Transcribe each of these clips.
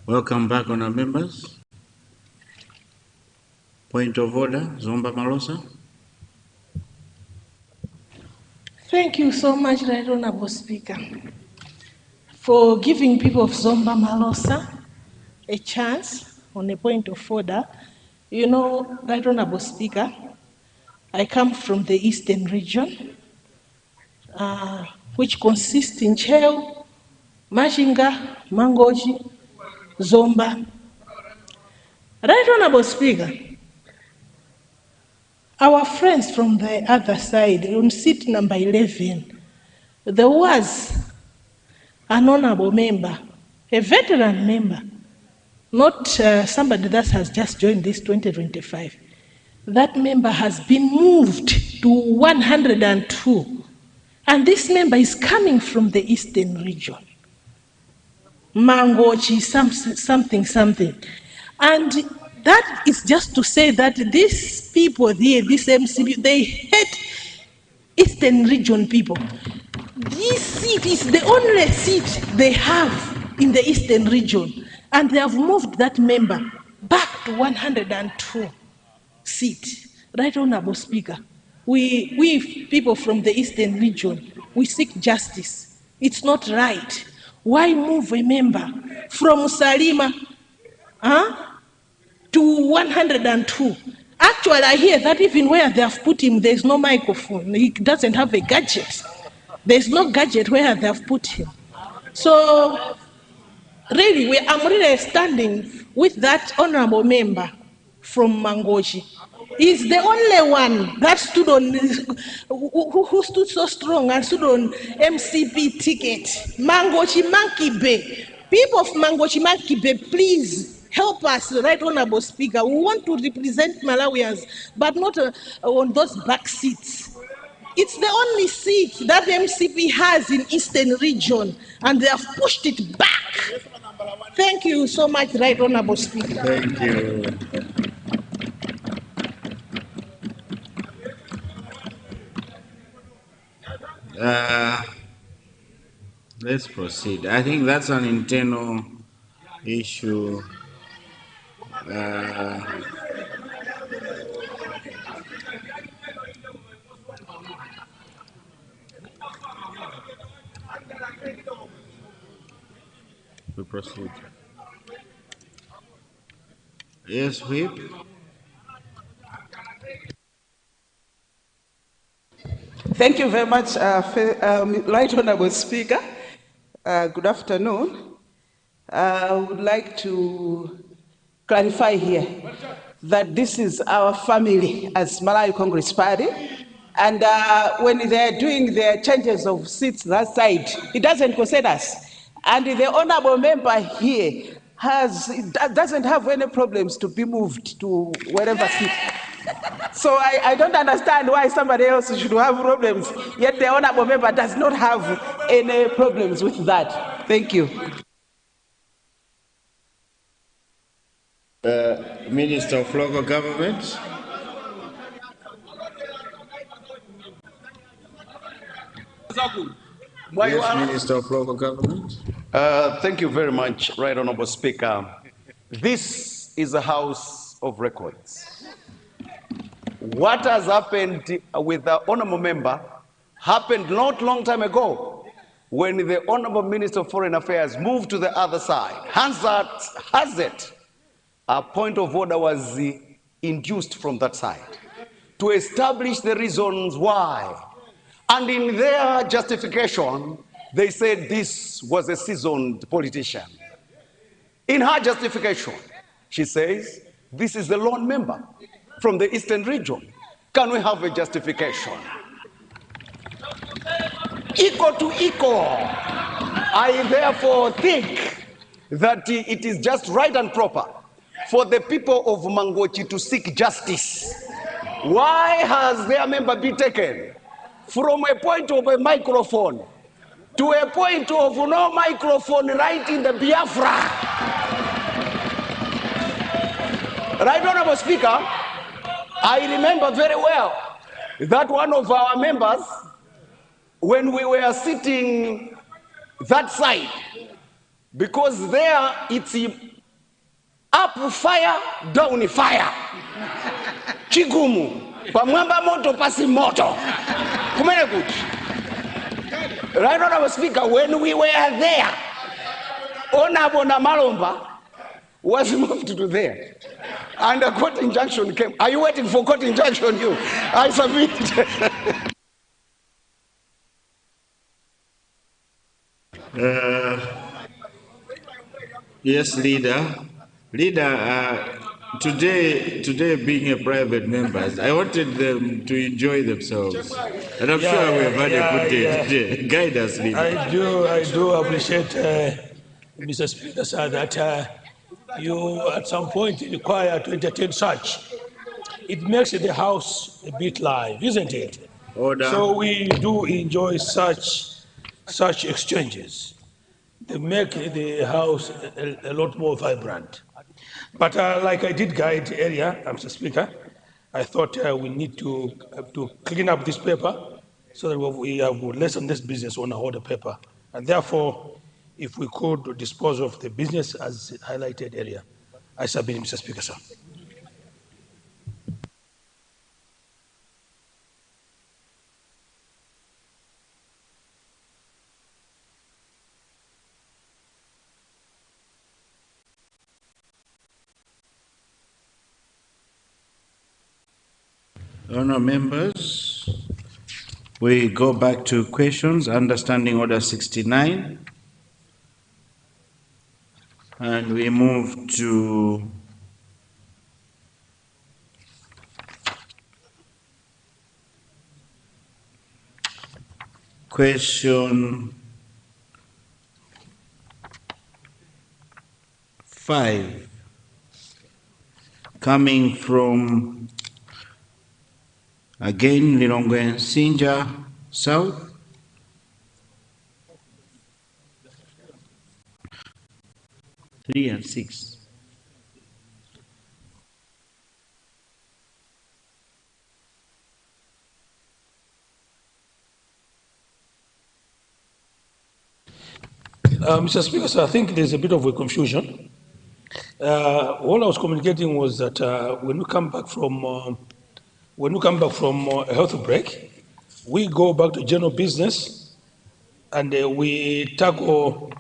Welcome back, honourable members. Point of order, Zomba Malosa. Thank you so much, Right Honourable Speaker, for giving people of Zomba Malosa a chance on a point of order. You know, Right Honourable Speaker, I come from the Eastern region, which consists in Cheo, Machinga, Mangochi, Zomba. Right Honourable Speaker, our friends from the other side, on seat number 11, there was an honourable member, a veteran member, not somebody that has just joined this 2025. That member has been moved to 102. And this member is coming from the Eastern region. Mangochi, something. And that is just to say that these people here, this MCB, they hate Eastern region people. This seat is the only seat they have in the Eastern region, and they have moved that member back to 102 seat. Right Honourable Speaker, we people from the Eastern region, we seek justice. It's not right. Why move a member from Salima to 102? Actually, I hear that even where they have put him, there's no microphone. He doesn't have a gadget. There's no gadget where they have put him. So, really, I'm really standing with that honorable member from Mangochi. He's the only one that stood on, who stood so strong and stood on MCP ticket. Mangochi Monkey Bay. People of Mangochi Monkey Bay, please help us, Right Honorable Speaker. We want to represent Malawians, but not on those back seats. It's the only seat that the MCP has in Eastern region, and they have pushed it back. Thank you so much, Right Honorable Speaker. Thank you. Let's proceed. I think that's an internal issue. We proceed. Yes, Whip. Thank you very much, Right Honourable Speaker. Good afternoon. I would like to clarify here that this is our family as Malawi Congress Party. And when they're doing their changes of seats that side, it doesn't concern us. And the honourable member here doesn't have any problems to be moved to wherever seat. So I don't understand why somebody else should have problems, yet the honourable member does not have any problems with that. Thank you. Minister of Local Government. Yes, Minister of Local Government. Thank you very much, Right Honourable Speaker. This is a house of records. What has happened with the honourable member happened not long time ago when the honourable Minister of Foreign Affairs moved to the other side. Has it a point of order was induced from that side to establish the reasons why. And in their justification, they said this was a seasoned politician. In her justification, she says, this is a lone member from the Eastern region. Can we have a justification? Equal to equal. I therefore think that it is just right and proper for the people of Mangochi to seek justice. Why has their member been taken from a point of a microphone to a point of no microphone right in the Biafra? Right, Honourable Speaker, I remember very well that one of our members, when we were sitting that side, because there it's up fire, down fire. Chigumu. Pamwamba moto, pasi moto. Kumene kuti. Right, Honorable Speaker, when we were there, Honorable Malomba was moved to there. And a court injunction came. Are you waiting for court injunction, you? I submit. Yes, leader. Leader, today being a private member, I wanted them to enjoy themselves. And I'm sure we have had a good day today. Guide us, leader. I do appreciate, Mr. Speaker, sir, that you at some point require to entertain such. It makes the House a bit live, isn't it? Order. So we do enjoy such exchanges. They make the House a lot more vibrant. But like I did guide earlier, Mr. Speaker, I thought we need to clean up this paper so that we would lessen this business on our order paper. And therefore, if we could dispose of the business as highlighted earlier, I submit, Mr. Speaker, sir. Honour members, we go back to questions, understanding order 69. And we move to question 5, coming from, again, Lilongwe Sinja South. Three and 6. Mr. Speaker, sir, I think there's a bit of a confusion. All I was communicating was that when we come back from a health break, we go back to general business, and we tackle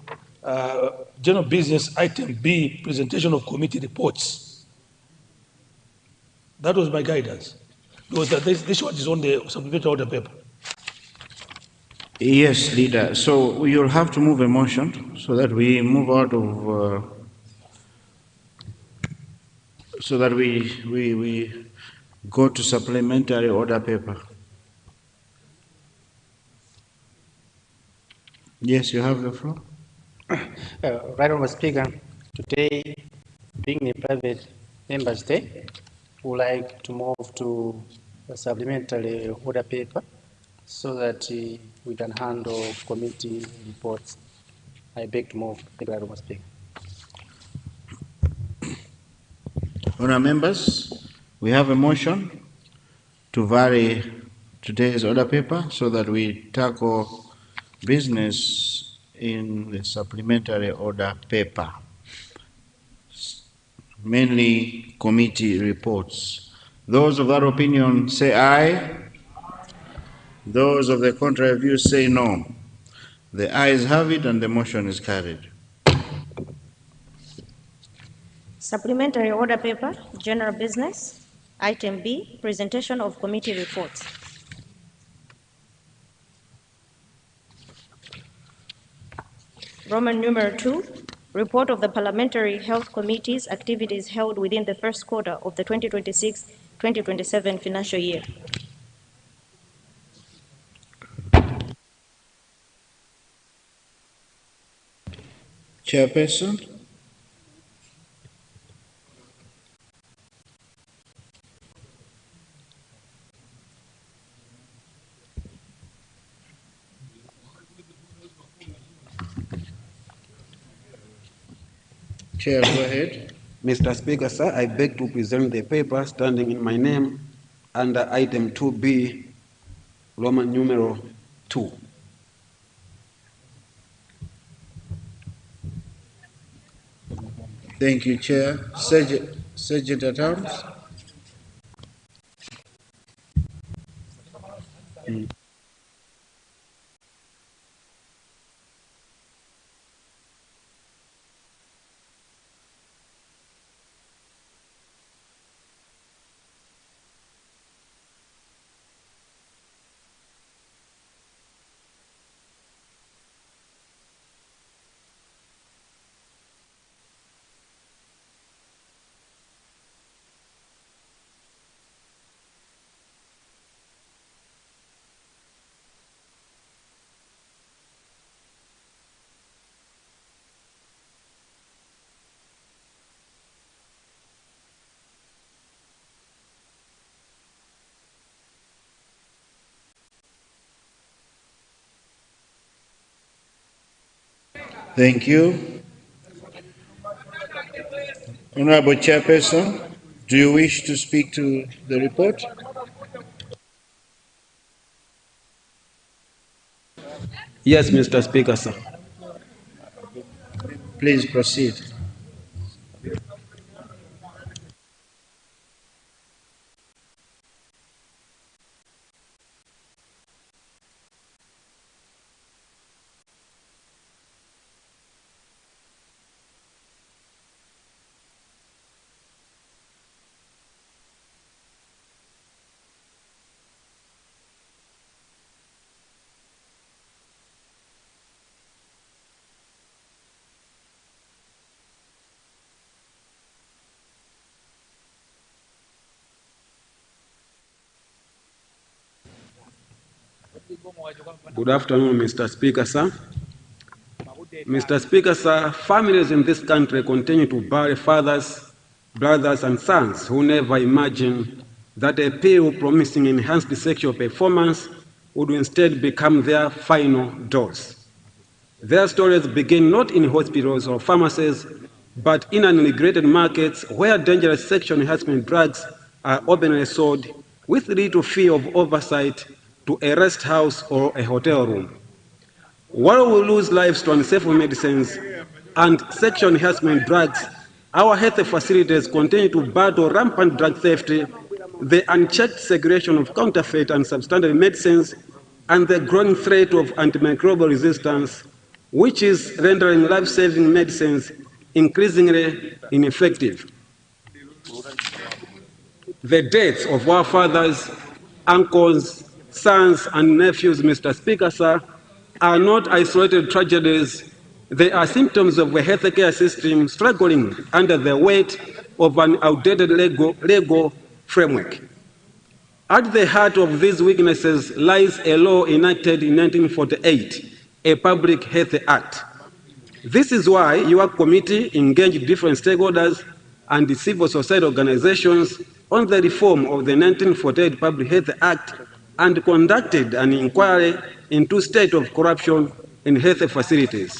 general business item B, presentation of committee reports. That was my guidance. Because this one is on the supplementary order paper. Yes, leader. So you'll have to move a motion so that we move out of, so that we go to supplementary order paper. Yes, you have the floor. Right, Honourable Speaker, today being a private members' day, we would like to move to a supplementary order paper so that we can handle committee reports. I beg to move. Thank you, Honourable Speaker. Honour members, we have a motion to vary today's order paper so that we tackle business in the supplementary order paper, mainly committee reports. Those of that opinion say aye. Those of the contrary view say no. The ayes have it and the motion is carried. Supplementary order paper, general business. Item B, presentation of committee reports. Roman numeral 2, report of the Parliamentary Health Committee's activities held within the first quarter of the 2026-2027 financial year. Chairperson. Chair, go ahead. Mr. Speaker, sir, I beg to present the paper standing in my name under item 2B, Roman numeral 2. Thank you, Chair. Sergeant at Arms. Thank you. Honorable Chairperson, do you wish to speak to the report? Yes, Mr. Speaker, sir. Please proceed. Good afternoon, Mr. Speaker, sir. Mr. Speaker, sir, families in this country continue to bury fathers, brothers, and sons who never imagined that a pill promising enhanced sexual performance would instead become their final dose. Their stories begin not in hospitals or pharmacies, but in unregulated markets where dangerous sexual enhancement drugs are openly sold with little fear of oversight to a rest house or a hotel room. While we lose lives to unsafe medicines and sexual enhancement drugs, our health facilities continue to battle rampant drug theft, the unchecked segregation of counterfeit and substandard medicines, and the growing threat of antimicrobial resistance, which is rendering life-saving medicines increasingly ineffective. The deaths of our fathers, uncles, sons, and nephews, Mr. Speaker, sir, are not isolated tragedies. They are symptoms of a healthcare system struggling under the weight of an outdated legal framework. At the heart of these weaknesses lies a law enacted in 1948, a Public Health Act. This is why your committee engaged different stakeholders and civil society organizations on the reform of the 1948 Public Health Act and conducted an inquiry into state of corruption in health facilities.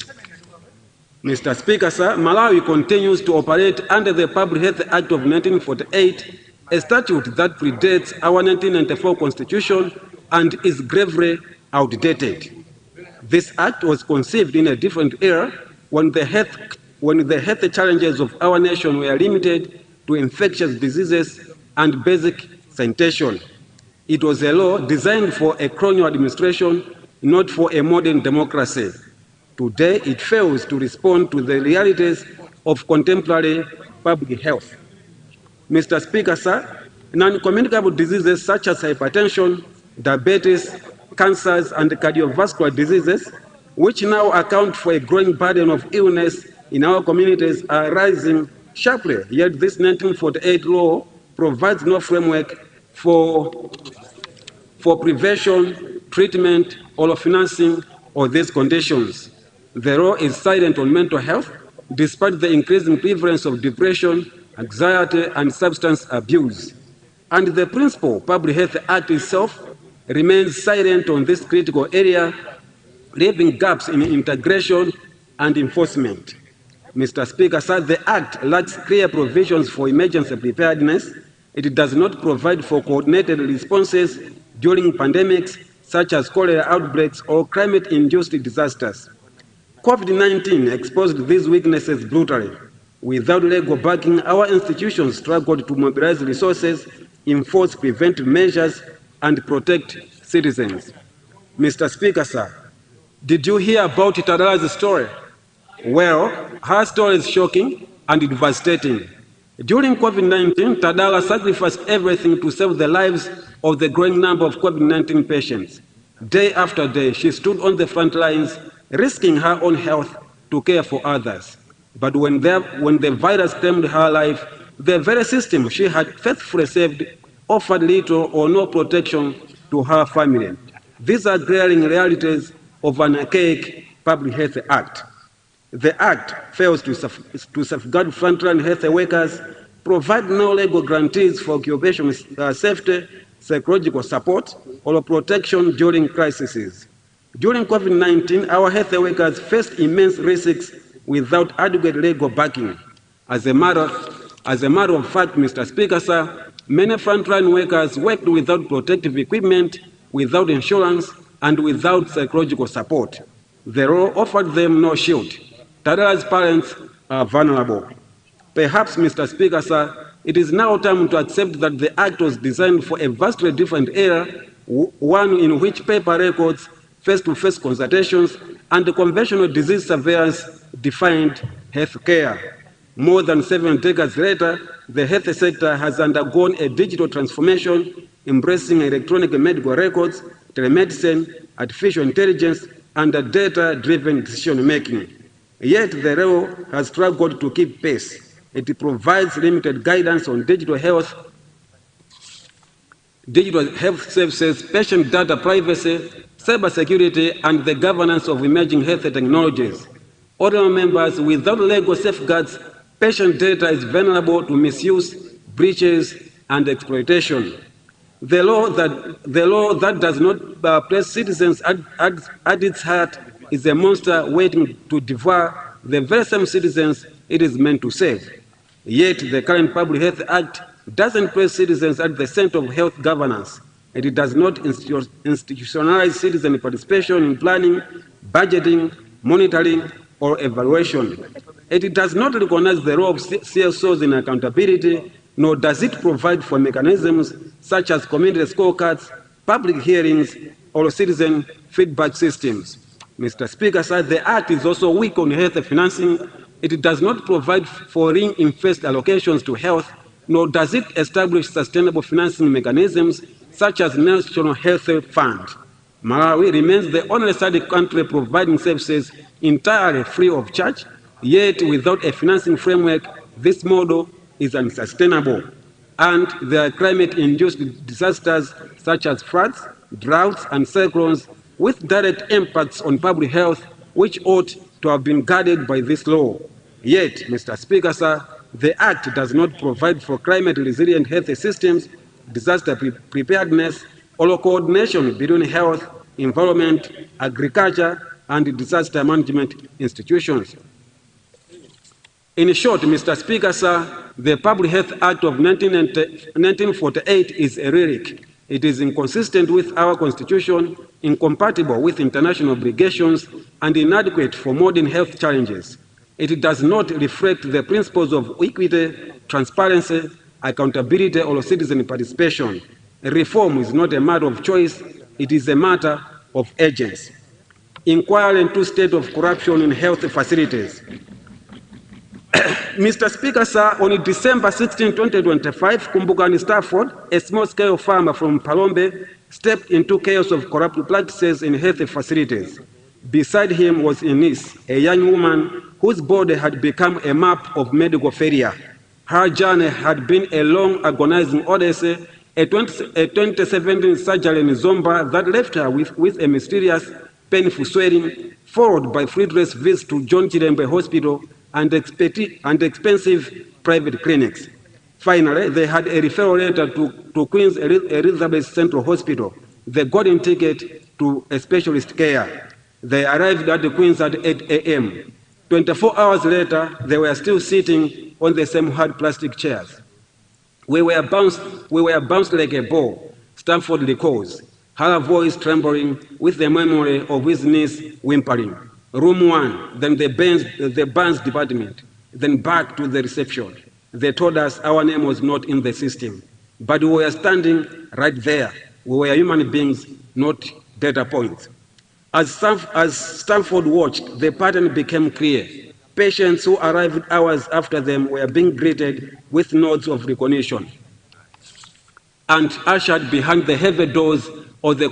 Mr. Speaker, sir, Malawi continues to operate under the Public Health Act of 1948, a statute that predates our 1994 Constitution and is gravely outdated. This act was conceived in a different era when the health challenges of our nation were limited to infectious diseases and basic sanitation. It was a law designed for a colonial administration, not for a modern democracy. Today, it fails to respond to the realities of contemporary public health. Mr. Speaker, sir, non-communicable diseases such as hypertension, diabetes, cancers, and cardiovascular diseases, which now account for a growing burden of illness in our communities, are rising sharply. Yet this 1948 law provides no framework for prevention, treatment, or financing of these conditions. The law is silent on mental health, despite the increasing prevalence of depression, anxiety, and substance abuse. And the principal Public Health Act itself remains silent on this critical area, leaving gaps in integration and enforcement. Mr. Speaker, sir, the Act lacks clear provisions for emergency preparedness. It does not provide for coordinated responses during pandemics such as cholera outbreaks or climate-induced disasters. COVID-19 exposed these weaknesses brutally. Without legal backing, our institutions struggled to mobilize resources, enforce preventive measures, and protect citizens. Mr. Speaker, sir, did you hear about Tadala's story? Well, her story is shocking and devastating. During COVID-19, Tadala sacrificed everything to save the lives of the growing number of COVID-19 patients. Day after day, she stood on the front lines, risking her own health to care for others. But when the virus claimed her life, the very system she had faithfully saved offered little or no protection to her family. These are glaring realities of an archaic Public Health Act. The Act fails to safeguard frontline health workers, provide no legal guarantees for occupational safety, psychological support, or protection during crises. During COVID-19, our health workers faced immense risks without adequate legal backing. As a matter of fact, Mr. Speaker, sir, many frontline workers worked without protective equipment, without insurance, and without psychological support. The law offered them no shield. Tadala's parents are vulnerable. Perhaps, Mr. Speaker, sir, it is now time to accept that the Act was designed for a vastly different era, one in which paper records, face-to-face consultations, and conventional disease surveillance defined health care. More than 7 decades later, the health sector has undergone a digital transformation, embracing electronic medical records, telemedicine, artificial intelligence, and data-driven decision-making. Yet the law has struggled to keep pace. It provides limited guidance on digital health services, patient data privacy, cybersecurity, and the governance of emerging health technologies. Honorable members, without legal safeguards, patient data is vulnerable to misuse, breaches, and exploitation. The law that does not place citizens at its heart is a monster waiting to devour the very same citizens it is meant to save. Yet the current Public Health Act doesn't place citizens at the center of health governance. It does not institutionalize citizen participation in planning, budgeting, monitoring, or evaluation. It does not recognize the role of CSOs in accountability, nor does it provide for mechanisms such as community scorecards, public hearings, or citizen feedback systems. Mr. Speaker, sir, the Act is also weak on health financing. It does not provide for reinvest allocations to health, nor does it establish sustainable financing mechanisms such as National Health Fund. Malawi remains the only third country providing services entirely free of charge, yet without a financing framework, this model is unsustainable. And there are climate-induced disasters such as floods, droughts, and cyclones with direct impacts on public health, which ought to have been guarded by this law. Yet, Mr. Speaker, sir, the Act does not provide for climate-resilient health systems, disaster preparedness, or coordination between health, environment, agriculture, and disaster management institutions. In short, Mr. Speaker, sir, the Public Health Act of 1948 is a relic. It is inconsistent with our Constitution, incompatible with international obligations, and inadequate for modern health challenges. It does not reflect the principles of equity, transparency, accountability, or citizen participation. Reform is not a matter of choice, it is a matter of urgency. Inquiry into state of corruption in health facilities. Mr. Speaker, sir, on December 16, 2025, Kumbukani Stafford, a small-scale farmer from Palombe, stepped into chaos of corrupt practices in health facilities. Beside him was Eunice, a young woman whose body had become a map of medical failure. Her journey had been a long, agonizing odyssey, a 2017 surgery in Zomba that left her with a mysterious, painful swelling, followed by fruitless visits to John Chirembe Hospital and expensive private clinics. Finally, they had a referral letter to Queen's Elizabeth Central Hospital, the golden ticket to a specialist care. They arrived at the Queen's at 8 a.m. 24 hours later, they were still sitting on the same hard plastic chairs. We were bounced like a ball, Stanford recalls, her voice trembling with the memory of his niece whimpering. Room 1, then the burns department. then back to the reception. They told us our name was not in the system, but we were standing right there. We were human beings, not data points. As Stanford watched, the pattern became clear. Patients who arrived hours after them were being greeted with nods of recognition and ushered behind the heavy doors of the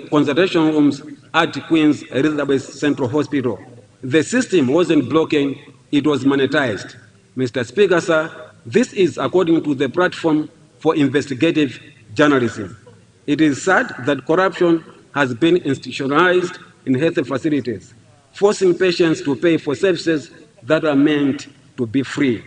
consultation rooms at Queen's Elizabeth Central Hospital. The system wasn't broken, it was monetized. Mr. Speaker, sir, this is according to the Platform for Investigative Journalism. It is sad that corruption has been institutionalized in health facilities, forcing patients to pay for services that are meant to be free.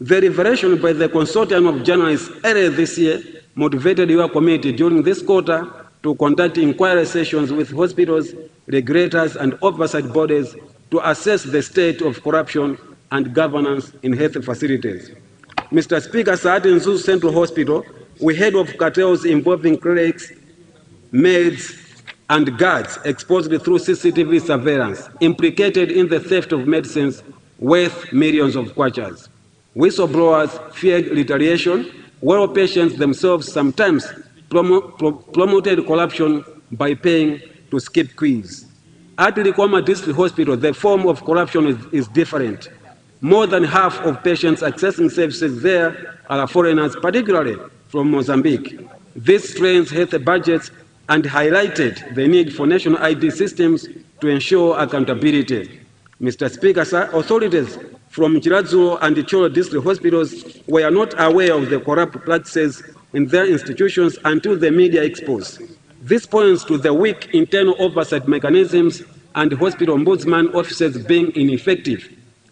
The revelation by the consortium of journalists earlier this year motivated your committee during this quarter to conduct inquiry sessions with hospitals, regulators, and oversight bodies to assess the state of corruption and governance in health facilities. Mr. Speaker, at Nzuzu Central Hospital, we heard of cartels involving clerics, maids, and guards exposed through CCTV surveillance, implicated in the theft of medicines worth millions of kwachas. Whistleblowers feared retaliation, while patients themselves sometimes promoted corruption by paying to skip queues. At Likoma District Hospital, the form of corruption is different. More than half of patients accessing services there are foreigners, particularly from Mozambique. This strains health budgets and highlighted the need for national ID systems to ensure accountability. Mr. Speaker, sir, authorities from Chiradzulo and Cholo district hospitals were not aware of the corrupt practices in their institutions until the media exposed. This points to the weak internal oversight mechanisms and hospital ombudsman offices being ineffective.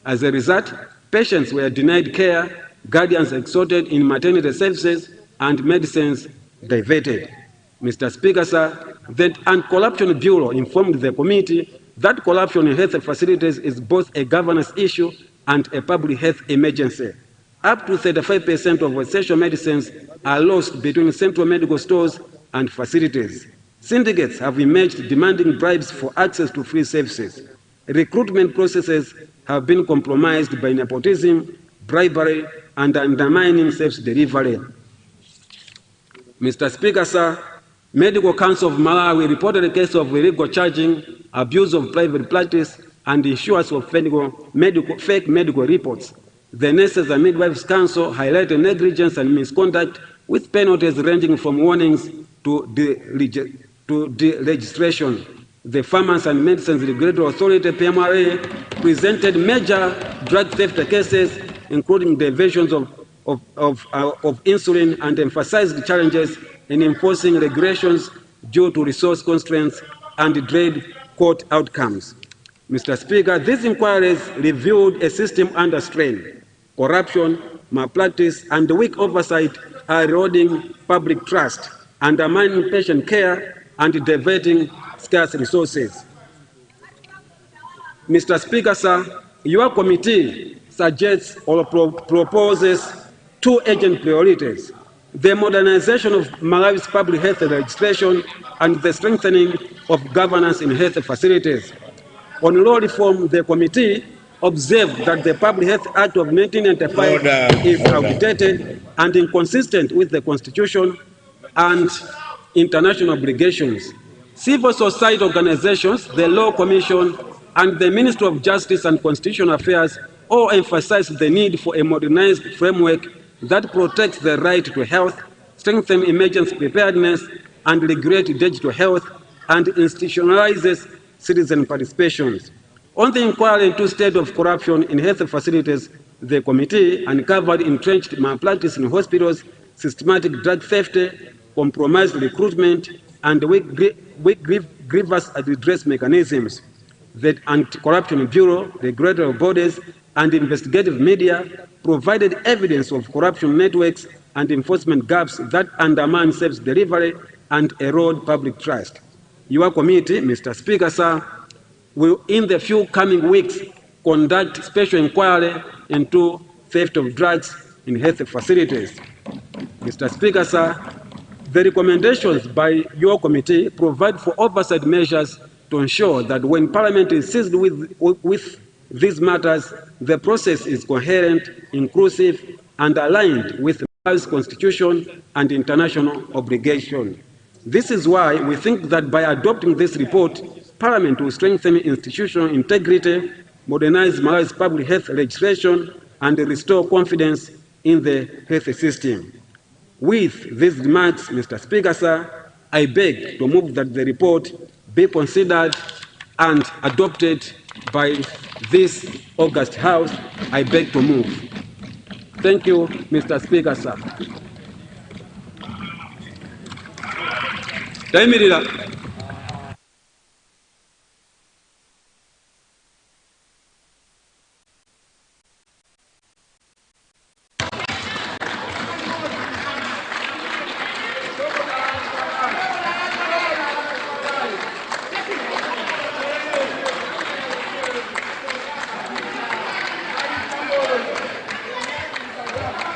As a result, patients were denied care, guardians extorted in maternity services, and medicines diverted. Mr. Speaker, sir, the Anti-Corruption Bureau informed the committee that corruption in health facilities is both a governance issue and a public health emergency. Up to 35% of essential medicines are lost between central medical stores and facilities. Syndicates have emerged demanding bribes for access to free services. Recruitment processes have been compromised by nepotism, bribery, and undermining service delivery. Mr. Speaker, sir, Medical Council of Malawi reported a case of illegal charging, abuse of private practice, and issuance of fake medical reports. The Nurses and Midwives Council highlighted negligence and misconduct with penalties ranging from warnings to deregistration. The Pharmacy and Medicines Regulatory Authority, PMRA, presented major drug theft cases, including diversions of insulin, and emphasized challenges in enforcing regulations due to resource constraints and delayed court outcomes. Mr. Speaker, these inquiries revealed a system under strain. Corruption, malpractice, and weak oversight are eroding public trust, undermining patient care, and diverting scarce resources. Mr. Speaker, sir, your committee suggests or proposes two urgent priorities: the modernization of Malawi's public health legislation and the strengthening of governance in health facilities. On law reform, the committee observed that the Public Health Act of 1995 is outdated and inconsistent with the Constitution and international obligations. Civil society organizations, the Law Commission, and the Ministry of Justice and Constitutional Affairs all emphasize the need for a modernized framework that protects the right to health, strengthens emergency preparedness, and regulates digital health, and institutionalizes citizen participation. On the inquiry into state of corruption in health facilities, the committee uncovered entrenched malpractice in hospitals, systematic drug theft, compromised recruitment, and weak grievance redress mechanisms. The Anti-Corruption Bureau, regulatory bodies, and investigative media provided evidence of corruption networks and enforcement gaps that undermine service delivery and erode public trust. Your committee, Mr. Speaker, sir, will in the few coming weeks conduct special inquiry into theft of drugs in health facilities. Mr. Speaker, sir, the recommendations by your committee provide for oversight measures to ensure that when Parliament is seized with these matters, the process is coherent, inclusive, and aligned with Malawi's constitution and international obligation. This is why we think that by adopting this report, Parliament will strengthen institutional integrity, modernize Malawi's public health legislation, and restore confidence in the health system. With these remarks, Mr. Speaker, sir, I beg to move that the report be considered and adopted by this August House. I beg to move. Thank you, Mr. Speaker, sir.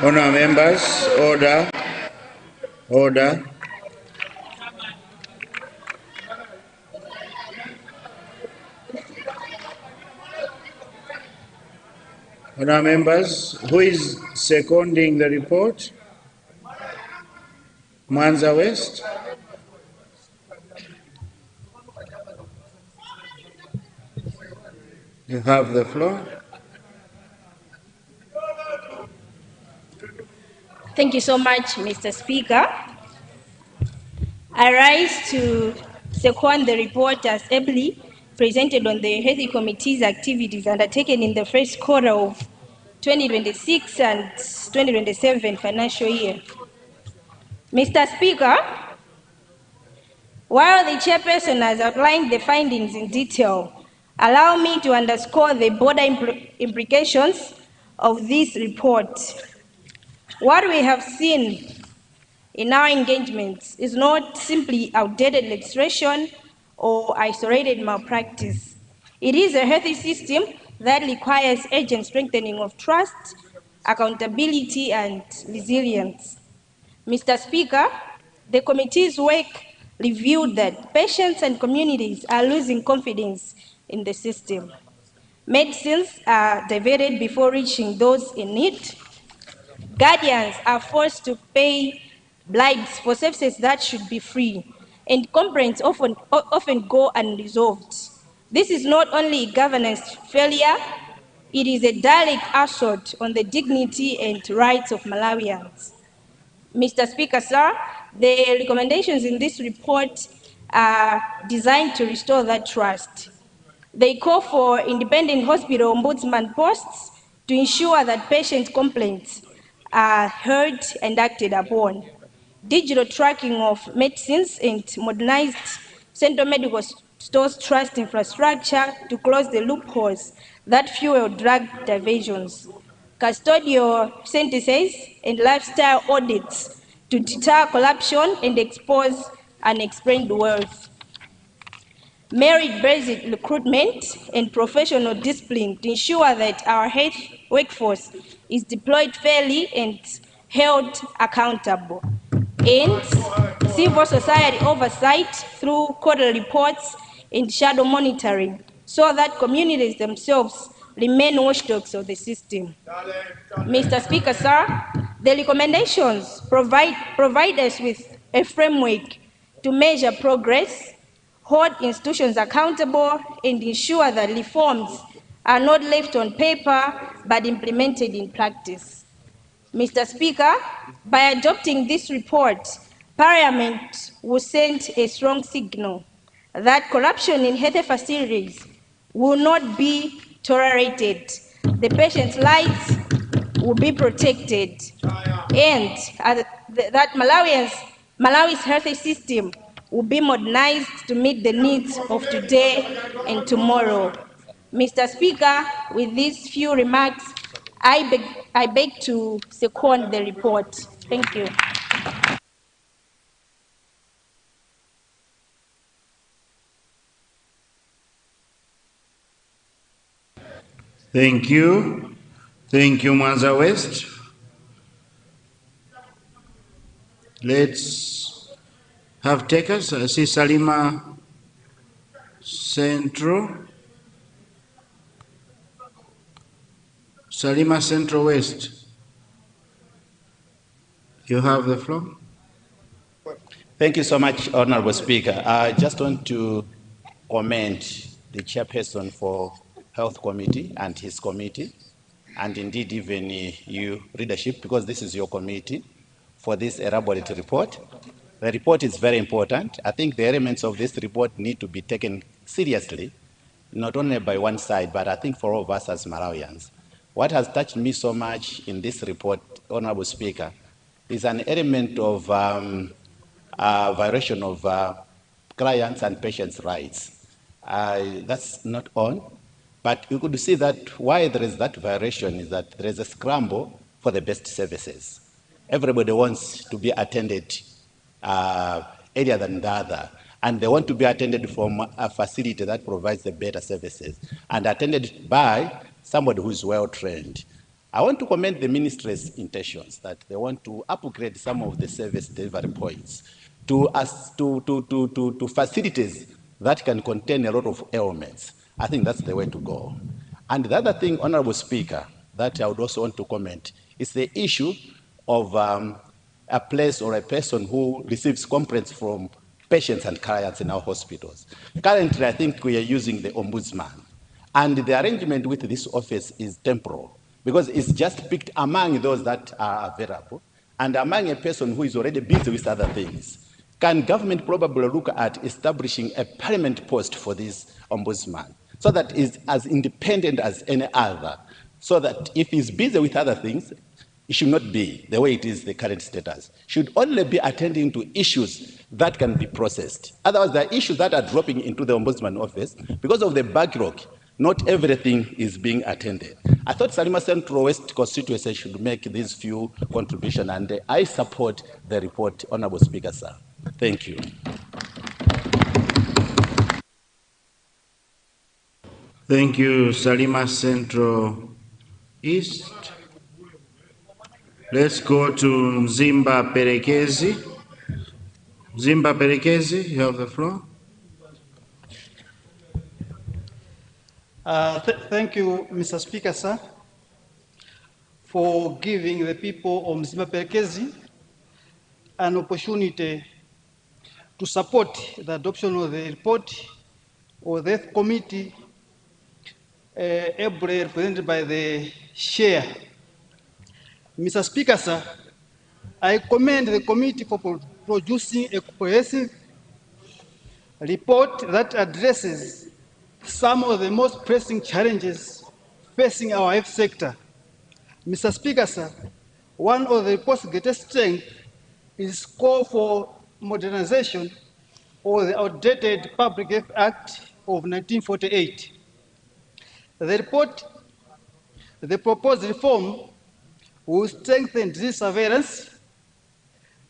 Honourable members, order, order. Honourable members, who is seconding the report? Mwanza West. You have the floor. Thank you so much, Mr. Speaker. I rise to second the report as ably presented on the Health Committee's activities undertaken in the first quarter of 2026 and 2027 financial year. Mr. Speaker, while the chairperson has outlined the findings in detail, allow me to underscore the broader implications of this report. What we have seen in our engagements is not simply outdated legislation or isolated malpractice. It is a healthy system that requires urgent strengthening of trust, accountability, and resilience. Mr. Speaker, the committee's work revealed that patients and communities are losing confidence in the system. Medicines are diverted before reaching those in need. Guardians are forced to pay bribes for services that should be free, and complaints often go unresolved. This is not only governance failure, it is a direct assault on the dignity and rights of Malawians. Mr. Speaker, sir, the recommendations in this report are designed to restore that trust. They call for independent hospital ombudsman posts to ensure that patient complaints are heard and acted upon. Digital tracking of medicines and modernized central medical stores trust infrastructure to close the loopholes that fuel drug diversions. Custodial sentences and lifestyle audits to deter corruption and expose unexplained wealth. Merit-based recruitment and professional discipline to ensure that our health workforce is deployed fairly and held accountable. And civil society oversight through quarterly reports and shadow monitoring so that communities themselves remain watchdogs of the system. Mr. Speaker, sir, the recommendations provide us with a framework to measure progress, hold institutions accountable, and ensure that reforms are not left on paper but implemented in practice. Mr. Speaker, by adopting this report, Parliament will send a strong signal that corruption in health facilities will not be tolerated, the patient's lives will be protected, and that Malawi's health system will be modernized to meet the needs of today and tomorrow. Mr. Speaker, with these few remarks, I beg to second the report. Thank you. Thank you. Thank you, Mwanza West. Let's have takers. I see Salima Central. Salima Central West, you have the floor. Thank you so much, Honorable Speaker. I just want to commend the chairperson for Health Committee and his committee, and indeed even you, leadership, because this is your committee, for this elaborate report. The report is very important. I think the elements of this report need to be taken seriously, not only by one side, but I think for all of us as Malawians. What has touched me so much in this report, Honorable Speaker, is an element of violation of clients' and patients' rights. That's not all, but you could see that why there is that violation is that there is a scramble for the best services. Everybody wants to be attended earlier than the other, and they want to be attended from a facility that provides the better services and attended by somebody who is well trained. I want to commend the ministry's intentions that they want to upgrade some of the service delivery points to facilities that can contain a lot of ailments. I think that's the way to go. And the other thing, Honorable Speaker, that I would also want to comment is the issue of a place or a person who receives complaints from patients and clients in our hospitals. Currently, I think we are using the Ombudsman, and the arrangement with this office is temporal, because it's just picked among those that are available and among a person who is already busy with other things. Can government probably look at establishing a permanent post for this ombudsman so that it's as independent as any other, so that if he's busy with other things, it should not be the way it is the current status. Should only be attending to issues that can be processed. Otherwise, there are issues that are dropping into the ombudsman office because of the backlog. Not everything is being attended. I thought Salima Central West constituency should make these few contributions, and I support the report, Honorable Speaker, sir. Thank you. Thank you, Salima Central East. Let's go to Mzimba Perekezi. Mzimba Perekezi, you have the floor. Thank you, Mr. Speaker, sir, for giving the people of Mzimba Perekezi an opportunity to support the adoption of the report of the Health Committee, ably represented by the chair. Mr. Speaker, sir, I commend the committee for producing a comprehensive report that addresses some of the most pressing challenges facing our health sector. Mr. Speaker, sir, one of the report's greatest strengths is call for modernization of the outdated Public Health Act of 1948. The proposed reform will strengthen disease surveillance,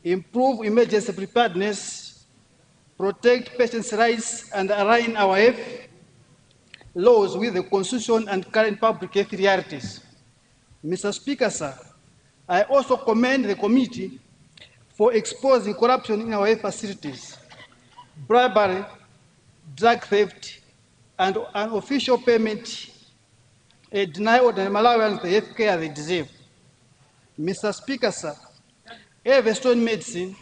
improve emergency preparedness, protect patients' rights, and align our health laws with the Constitution and current public health realities. Mr. Speaker, sir, I also commend the committee for exposing corruption in our health facilities, bribery, drug theft, and unofficial payment deny ordinary Malawians the health care they deserve. Mr. Speaker, sir, every stolen medicine,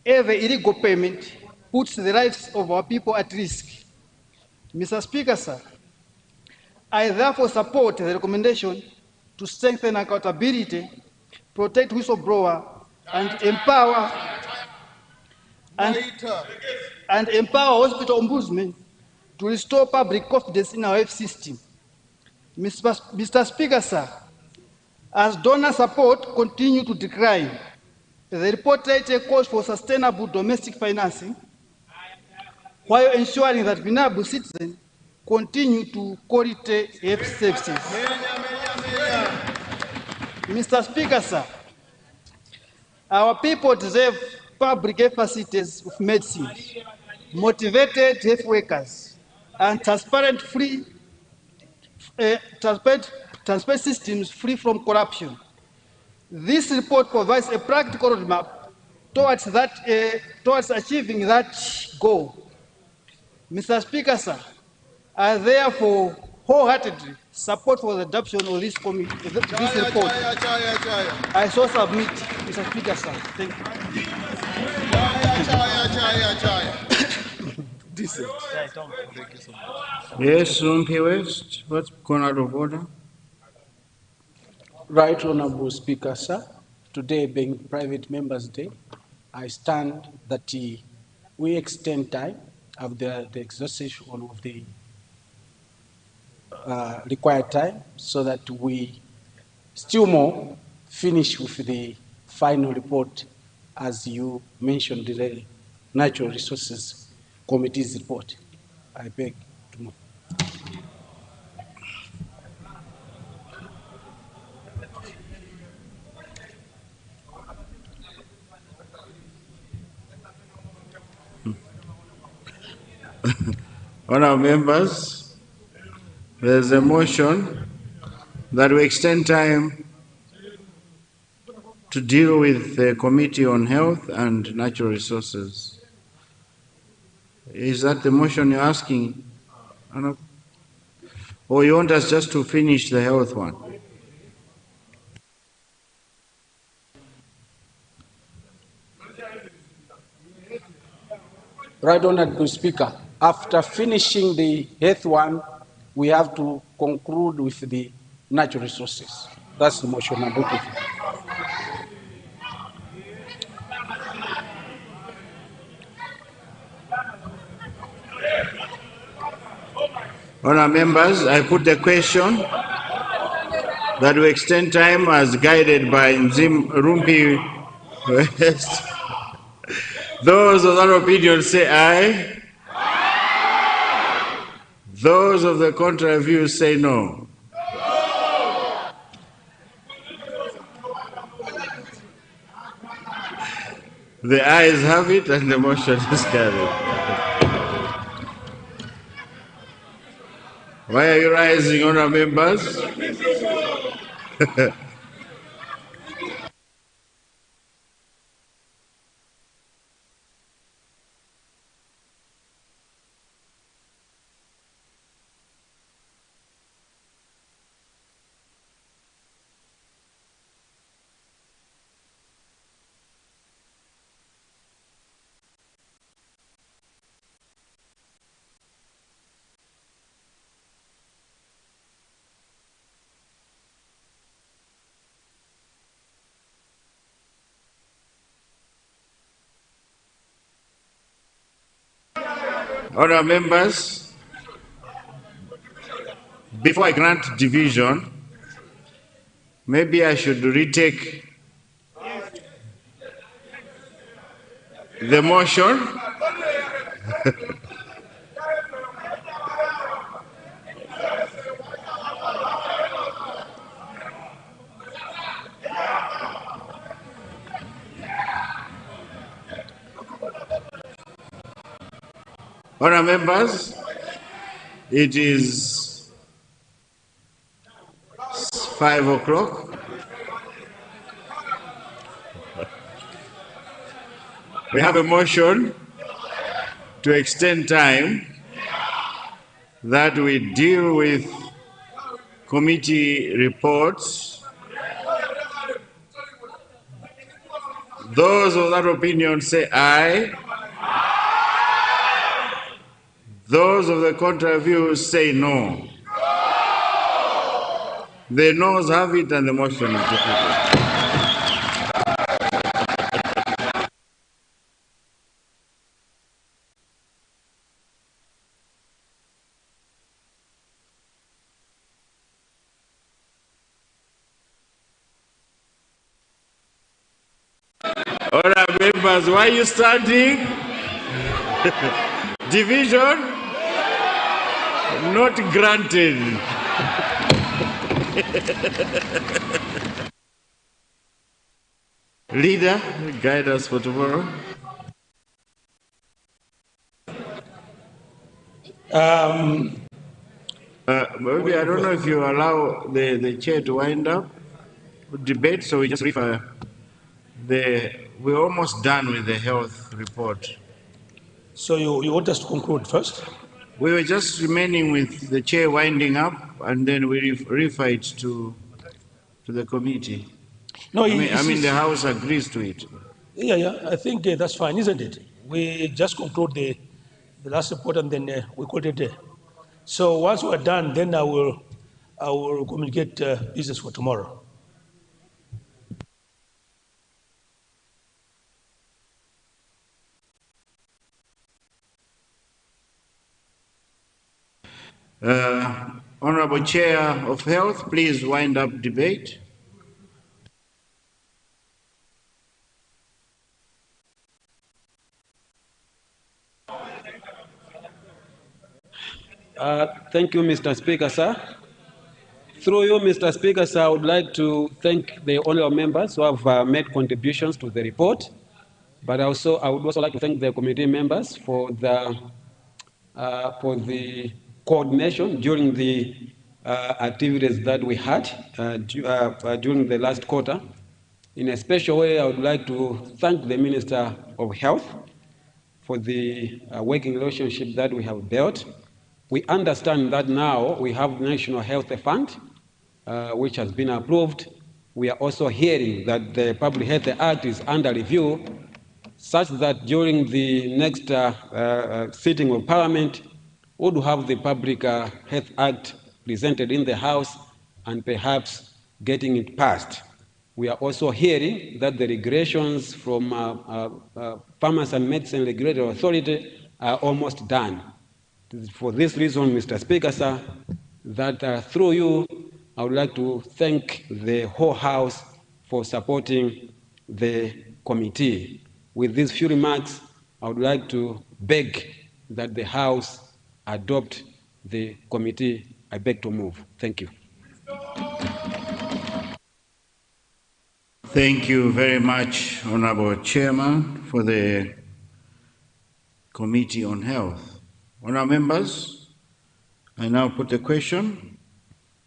every illegal payment puts the lives of our people at risk. Mr. Speaker, sir, I therefore support the recommendation to strengthen accountability, protect whistleblowers, and empower hospital ombudsmen to restore public confidence in our health system. Mr. Speaker, sir, as donor support continues to decline, the report later calls for sustainable domestic financing while ensuring that vulnerable citizens continue to quality health services. Mr. Speaker, sir, our people deserve public health facilities of medicine, motivated health workers, and transparent systems free from corruption. This report provides a practical roadmap towards achieving that goal. Mr. Speaker, sir, I therefore wholeheartedly support for the adoption of this committee, this report. I so submit, Mr. Speaker, sir. Thank you. Yes, Rumpi West, what's gone out of order? Right Honorable Speaker, sir, today being Private Members' Day, I stand that we extend time of the exhaustion of the required time so that we still more finish with the final report as you mentioned the Natural Resources Committee's report. I beg to move. Honourable members, there's a motion that we extend time to deal with the Committee on Health and Natural Resources. Is that the motion you're asking? Or you want us just to finish the health one? Right Honorable Speaker, after finishing the health one, we have to conclude with the natural resources. That's the motion I'm looking for. Honourable members, I put the question that we extend time as guided by Nzim Rumpi West. Those of that opinion say aye. Those of the contrary view say no. The ayes have it and the motion is carried. Why are you rising, honourable members? Honourable members, before I grant division, maybe I should retake the motion. Honourable members, it is 5 o'clock. We have a motion to extend time that we deal with committee reports. Those of that opinion say aye. Those of the contrary view say no. The noes have it and the motion is defeated. Honourable members, why are you standing? Division not granted. Leader, guide us for tomorrow. Maybe I don't know if you allow the chair to wind up debate, so we just refer. We're almost done with the health report. So you want us to conclude first? We were just remaining with the chair winding up, and then we refer it to the committee. No, I mean, the House agrees to it. Yeah, I think that's fine, isn't it? We just conclude the last report and then we call it a day. So once we're done, then I will communicate business for tomorrow. Honorable Chair of Health, please wind up debate. Thank you, Mr. Speaker, sir. Through you, Mr. Speaker, sir, I would like to thank the honorable members who have made contributions to the report. But I would also like to thank the committee members for the coordination during the activities that we had during the last quarter. In a special way, I would like to thank the Minister of Health for the working relationship that we have built. We understand that now we have National Health Fund, which has been approved. We are also hearing that the Public Health Act is under review, such that during the next sitting of Parliament, we would have the Public Health Act presented in the House and perhaps getting it passed. We are also hearing that the regulations from Pharmacy and Medicine Regulatory Authority are almost done. For this reason, Mr. Speaker, sir, that through you, I would like to thank the whole House for supporting the committee. With these few remarks, I would like to beg that the House adopt the committee. I beg to move. Thank you. Thank you very much, Honorable Chairman, for the Committee on Health. Honorable members, I now put the question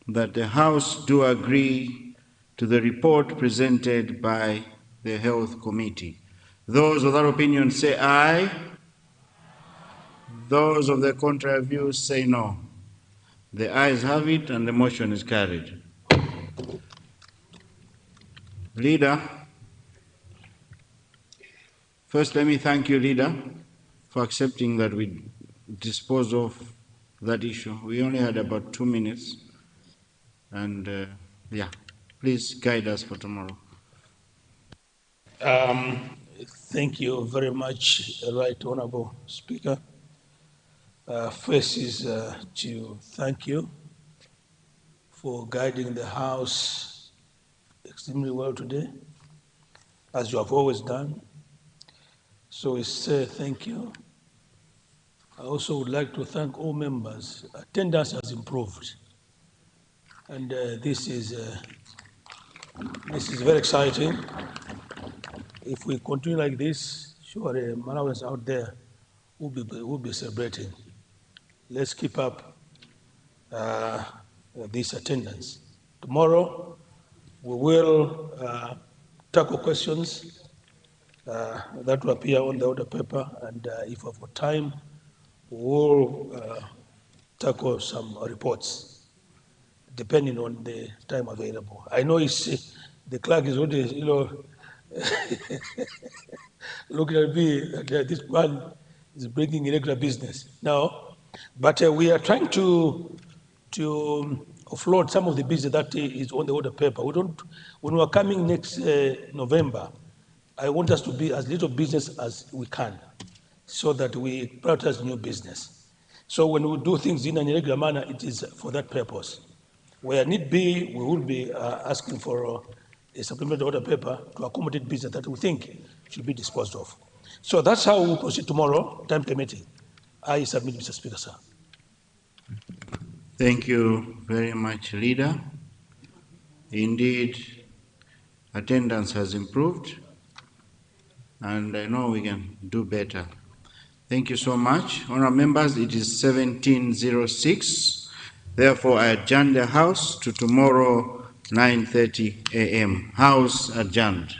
that the House do agree to the report presented by the Health Committee. Those of that opinion say aye. Those of the contrary view say no. The ayes have it and the motion is carried. Leader, first let me thank you, Leader, for accepting that we dispose of that issue. We only had about 2 minutes, and yeah, please guide us for tomorrow. Thank you very much, Right Honorable Speaker. First is to thank you for guiding the House extremely well today, as you have always done. So we say thank you. I also would like to thank all members. Attendance has improved, and this is very exciting. If we continue like this, surely Malawians out there will be celebrating. Let's keep up this attendance. Tomorrow, we will tackle questions that will appear on the order paper, and if we have time, we will tackle some reports, depending on the time available. I know the clerk is already, looking at me, this man is bringing irregular business now, but we are trying to offload some of the business that is on the order paper. When we are coming next November, I want us to be as little business as we can, so that we prioritize new business. So when we do things in an irregular manner, it is for that purpose. Where need be, we will be asking for a supplementary order paper to accommodate business that we think should be disposed of. So that's how we'll proceed tomorrow, time permitting. I submit, Mr. Speaker, sir. Thank you very much, Leader. Indeed, attendance has improved, and I know we can do better. Thank you so much. Honourable members, it is 17:06. Therefore, I adjourn the House to tomorrow, 9:30 a.m. House adjourned.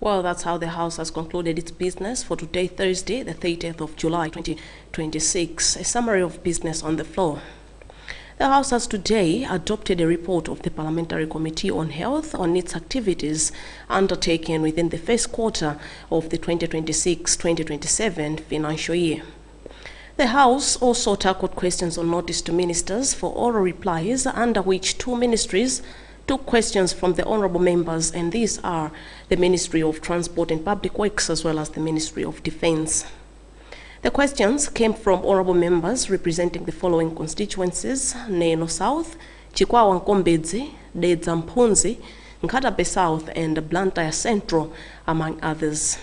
Well, that's how the House has concluded its business for today, Thursday, the 30th of July, 2026. A summary of business on the floor. The House has today adopted a report of the Parliamentary Committee on Health on its activities undertaken within the first quarter of the 2026-2027 financial year. The House also tackled questions on notice to ministers for oral replies, under which two ministries took questions from the honourable members, and these are the Ministry of Transport and Public Works as well as the Ministry of Defence. The questions came from honourable members representing the following constituencies: Neno South, Chikwawa Nkombedzi, Dedza Mphunzi, Nkatabe South and Blantyre Central, among others.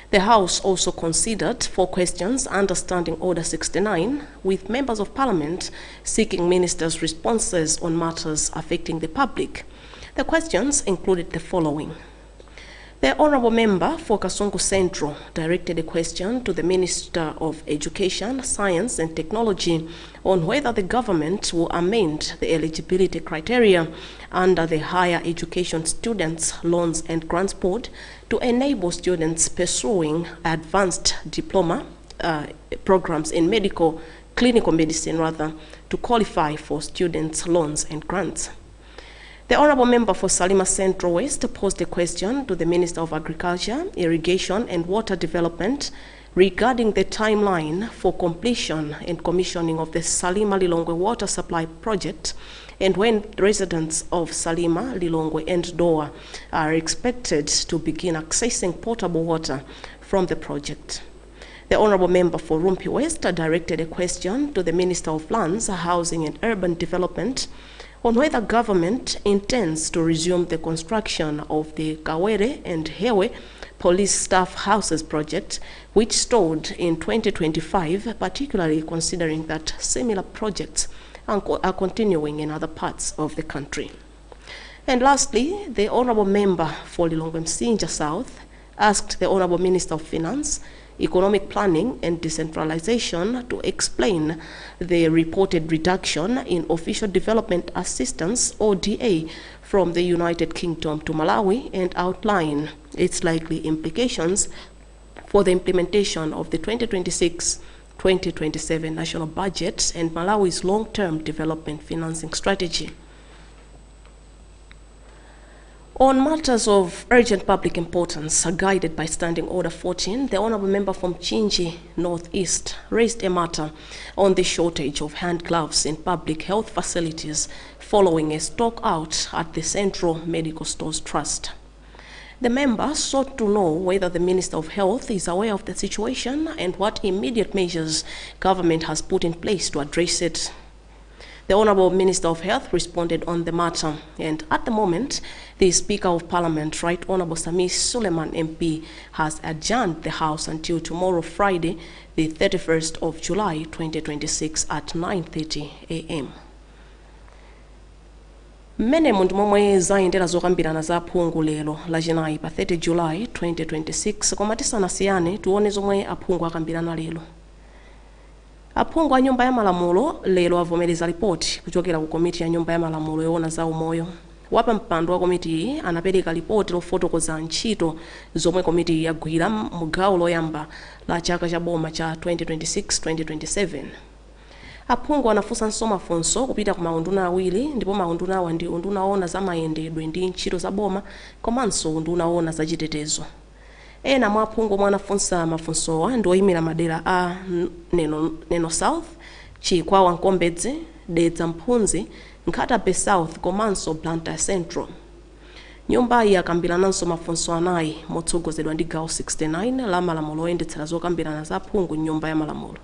The House also considered 4 questions under Standing Order 69, with members of Parliament seeking ministers' responses on matters affecting the public. The questions included the following. The Honourable Member for Kasungu Central directed a question to the Minister of Education, Science and Technology on whether the government will amend the eligibility criteria under the Higher Education Students' Loans and Grants Board to enable students pursuing advanced diploma programs in clinical medicine to qualify for students' loans and grants. The Honourable Member for Salima Central West posed a question to the Minister of Agriculture, Irrigation and Water Development regarding the timeline for completion and commissioning of the Salima Lilongwe Water Supply Project, and when residents of Salima, Lilongwe and Doa are expected to begin accessing potable water from the project. The Honourable Member for Rumpi West directed a question to the Minister of Lands, Housing and Urban Development on whether government intends to resume the construction of the Kawere and Hewe police staff houses project, which stalled in 2025, particularly considering that similar projects are continuing in other parts of the country. And lastly, the Honourable Member for Lilongwe Msinja South asked the Honourable Minister of Finance, Economic Planning and Decentralization to explain the reported reduction in official development assistance, ODA, from the United Kingdom to Malawi and outline its likely implications for the implementation of the 2026-2027 national budget and Malawi's long-term development financing strategy. On matters of urgent public importance, guided by Standing Order 14, the Honourable Member from Chinji North East raised a matter on the shortage of hand gloves in public health facilities following a stock out at the Central Medical Stores Trust. The member sought to know whether the Minister of Health is aware of the situation and what immediate measures government has put in place to address it. The Honourable Minister of Health responded on the matter, and at the moment, the Speaker of Parliament, Right Honourable Samis Suleiman MP, has adjourned the House until tomorrow, Friday, the 31st of July 2026 at 9:30 a.m. Mmene mundu momwe zayendera zokambirana za aphungu lero lachinayi pa 30 July 2026, koma tisanasiyane tione zomwe aphungu akambirana lero. Aphungu a Nyumba ya Malamulo lero avomereza ripoti kuchokera ku komiti ya Nyumba ya Malamulo yoona za umoyo. Wapa mpando wa komiti iyi anapereka ripoti lofotokoza ntchito zomwe komiti yagwira mu gawo loyamba la chaka cha boma cha 2026-2027. Aphungu anafunsanso mafunso kupita ku maunduna awiri, ndipo maunduna awa ndi unduna oona za mayendedwe ndi ntchito za boma komanso unduna oona za chitetezo. Ena mwa aphungu omwe anafunsa mafunsowa ndi oyimira madera a Neno South, Chikwawa Nkombedzi, Dedza Mphunzi, Nkatabe South komanso Blantyre Central. Nyumba iyi yakambirananso mafunso anayi motsogozedwa ndi gawo 69 la malamulo oyendetsera zokambirana za aphungu Nyumba ya Malamulo.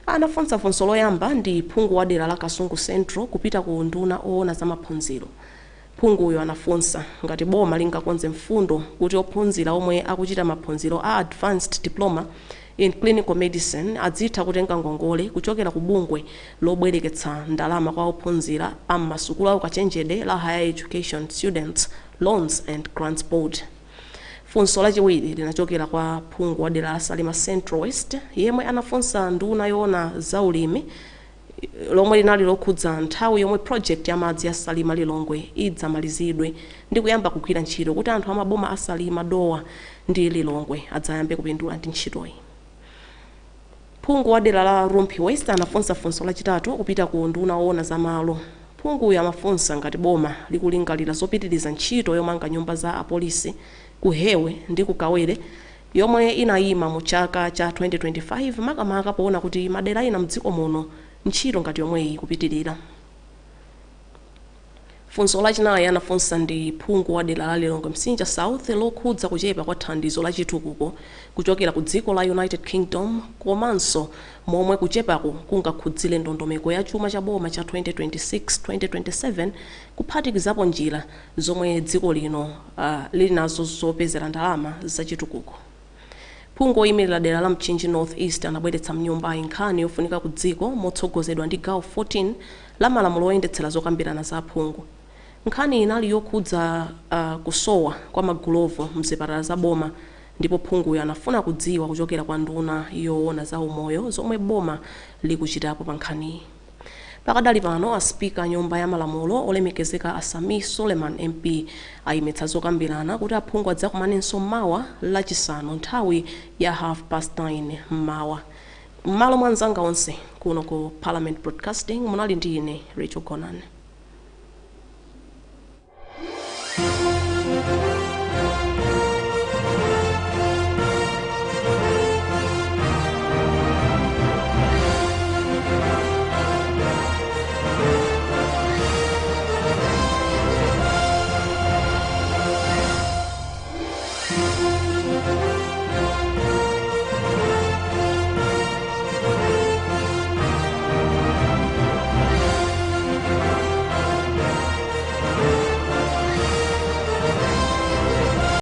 Anafunsa funso loyamba ndi phungu wa dera la Kasungu Central kupita ku unduna oona za maphunziro. Phungu uyo anafunsa ngati boma lingakonze mfundo kuti ophunzira omwe akuchita maphunziro a advanced diploma in clinical medicine adzitha kutenga ngongole kuchokera ku bungwe lobwereketsa ndalama kwa ophunzira a m'masukulu a ukachenjede la Higher Education Students Loans and Grants Board. Funso lachiwiri linachokera kwa phungu wa dera la Salima Central West, yemwe anafunsa nduna yoona za ulimi lomwe linali lokhudza nthawi yomwe project ya madzi ya Salima Lilongwe idzamalizidwe ndi kuyamba kugwira ntchito kuti anthu amaboma a Salima, Dowa ndi Lilongwe adzayambe kupindula ndi ntchitoyi. Phungu wa dera la Rumpi West anafunsa funso lachitatu kupita ku nduna woona za malo. Phunguyo amafunsa ngati boma likulingalira zopitiriza ntchito yomanga nyumba za apolisi ku Hewe ndi ku Kawere yomwe inayima mu chaka cha 2025 makamaka poona kuti madera ena mdziko muno ntchito ngati yomweyi kupitirira. Funso lachinayi anafunsa ndi phungu wa dera la Lilongwe Msinja South lokhudza kuchepa kwa thandizo la chitukuko kuchokera ku dziko la United Kingdom komanso momwe kuchepako kungakhudzire ndondomeko ya chuma cha boma cha 2026-2027 kuphatikizapo njira zomwe dziko lino lili nazo zopezera ndalama za chitukuko. Phungu oyimirira dera la Mchinji North East anabweretsa mnyumba nkhani yofunika ku dziko motsogozedwa ndi gawo 14 la malamulo oyendetsera zokambirana za phungu. Nkhani inali yokhudza kusowa kwa magulovu mzipatala za boma ndipo phunguyo anafuna kudziwa kuchokera kwa nduna yoona za umoyo zomwe boma likuchitapo pa nkhaniyi. Pakadali pano aspika nyumba ya malamulo olemekezeka Asami Suleiman MP ayimitsa zokambirana kuti aphungu adzakumanenso mawa lachisanu nthawi ya 9:30 mmawa. M'malo mwa anzanga onse kuno ku Parliament Broadcasting munali ndi ine Rachel Conan.